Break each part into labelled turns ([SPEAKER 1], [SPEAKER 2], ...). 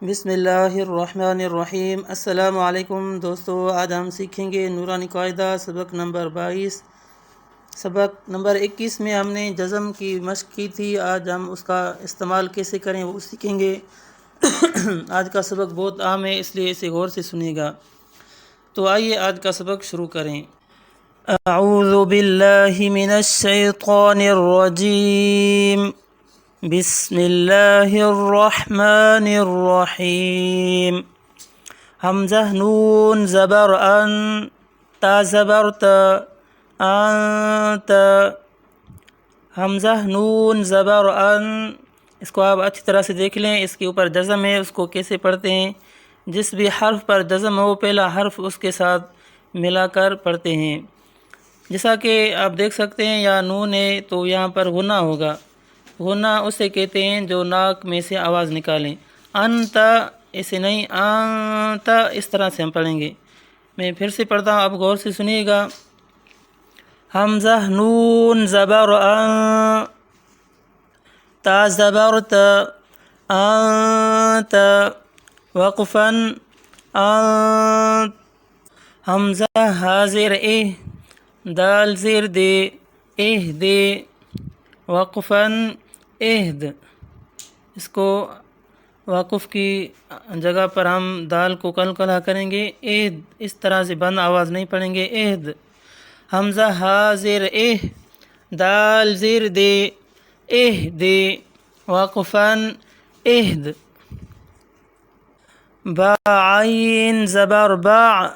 [SPEAKER 1] بسم اللہ الرحمن الرحیم۔ السلام علیکم دوستو، آج ہم سیکھیں گے نورانی قاعدہ سبق نمبر 22۔ سبق نمبر 21 میں ہم نے جزم کی مشق کی تھی، آج ہم اس کا استعمال کیسے کریں وہ سیکھیں گے۔ آج کا سبق بہت عام ہے، اس لیے اسے غور سے سنیے گا۔ تو آئیے آج کا سبق شروع کریں۔ اعوذ باللہ من الشیطان الرجیم، بسم اللہ الرحمن الرحیم۔ حمزہ نون زبر ان، تا زبر تا، انت۔ حمزہ نون زبر ان، اس کو آپ اچھی طرح سے دیکھ لیں، اس کے اوپر جزم ہے، اس کو کیسے پڑھتے ہیں۔ جس بھی حرف پر جزم ہو پہلا حرف اس کے ساتھ ملا کر پڑھتے ہیں، جیسا کہ آپ دیکھ سکتے ہیں یا نون ہے تو یہاں پر غنہ ہوگا۔ غنہ اسے کہتے ہیں جو ناک میں سے آواز نکالیں۔ انت اسے نہیں، انت اس طرح سے ہم پڑھیں گے۔ میں پھر سے پڑھتا ہوں، آپ غور سے سنیے گا۔ حمزہ نون زبر ان، تا زبر تا، انت، وقفا انت۔ حمزہ ہا زیر اہ، دال زیر دے، اہ دے، وقفا اہد۔ اس کو وقف کی جگہ پر ہم دال کو قلقلہ کریں گے، اہد اس طرح سے بند آواز نہیں پڑھیں گے، اہد۔ حمزہ ہا زیر اہ، دال زیر دے، اہ دے، وقفا اہد۔ با عین زبر باع،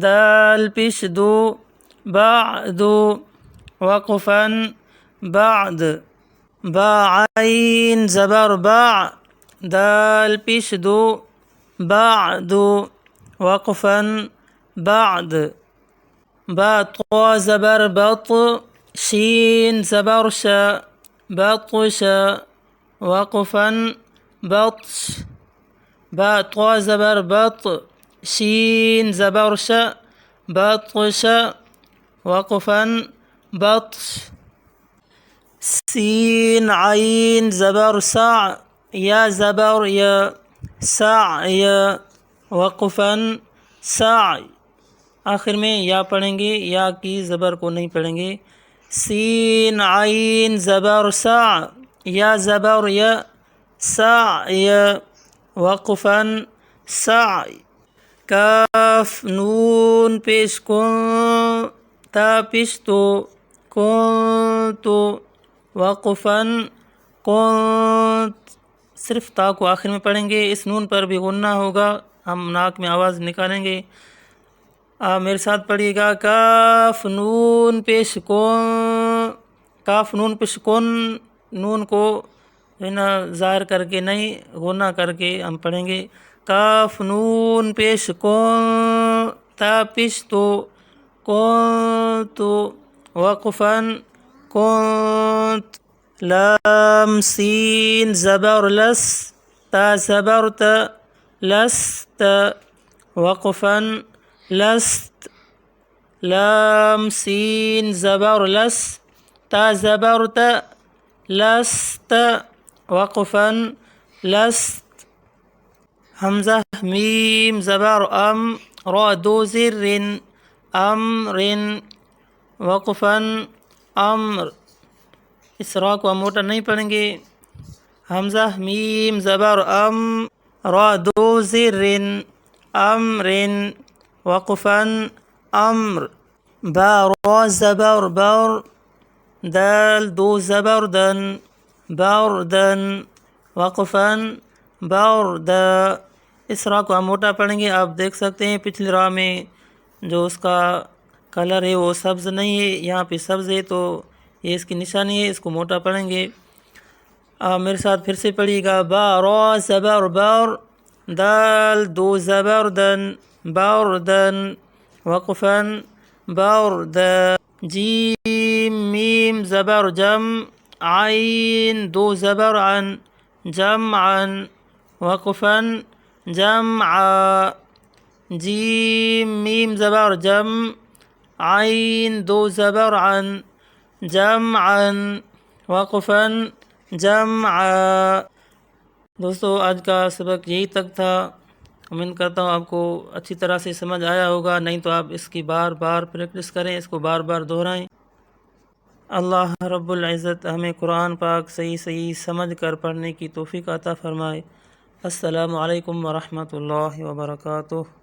[SPEAKER 1] دال پیش دو، بعد، وقفا بعد۔ با عین زبر باع، دال پیش دو، بعد، وقفا بعد۔ با طا زبر بط، شین زبر شا، بطش، وقفا بطش۔ با طا زبر بط، شین زبر شا، بطش، وقفا بطش۔ سین عین زبر سع، یا زبر یا، سعی، وقفا سعی۔ آخر میں یا پڑھیں گے، یا کی زبر کو نہیں پڑھیں گے۔ سین عین زبر سع، یا زبر یا، سعی، وقفا سعی۔ کاف نون پیش کن، تا پیش تو، کنت، وقفا کنت۔ صرف تا کو آخر میں پڑھیں گے، اس نون پر بھی غنہ ہوگا، ہم ناک میں آواز نکالیں گے۔ آپ میرے ساتھ پڑھیے گا۔ کاف نون پیش کن، کاف نون پیش کن، نون کو ظاہر کر کے نہیں، غنہ کر کے ہم پڑھیں گے۔ کاف نون پیش کن، تا پیش تو، کنت، وقفا کنت۔ لام سین زبر لس، تا زبر تا، لست، وقفا لست۔ لام سین زبر لس، تا زبر تا، لست، وقفا لست۔ حمزہ میم زبر ام، را دو زر، امر، وقفا امر۔ اس را کو ہم موٹا نہیں پڑھیں گے۔ حمزہ میم زبر ام، را دو زر، امر، وقفا امر۔ با را زبر بر، دال دو زبر دن، بردن، وقفا بردا۔ اس را کو ہم موٹا پڑھیں گے۔ آپ دیکھ سکتے ہیں پچھلی را میں جو اس کا کلر ہے وہ سبز نہیں ہے، یہاں پہ سبز ہے تو یہ اس کی نشانی ہے، اس کو موٹا پڑھیں گے۔ آپ میرے ساتھ پھر سے پڑھیے گا۔ با را زبر بر، دال دو زبر دن، بردن، وقفا بردا۔ جیم میم زبر جم، عین دو زبر عن، جمعا، وقفا جمعا۔ جیم میم زبر جم، عین دو زبر عن، جمعا، وقفا جمعا۔ دوستو آج کا سبق یہی تک تھا، امید کرتا ہوں آپ کو اچھی طرح سے سمجھ آیا ہوگا، نہیں تو آپ اس کی بار بار پریکٹس کریں، اس کو بار بار دہرائیں۔ اللہ رب العزت ہمیں قرآن پاک صحیح سمجھ کر پڑھنے کی توفیق عطا فرمائے۔ السلام علیکم ورحمۃ اللہ وبرکاتہ۔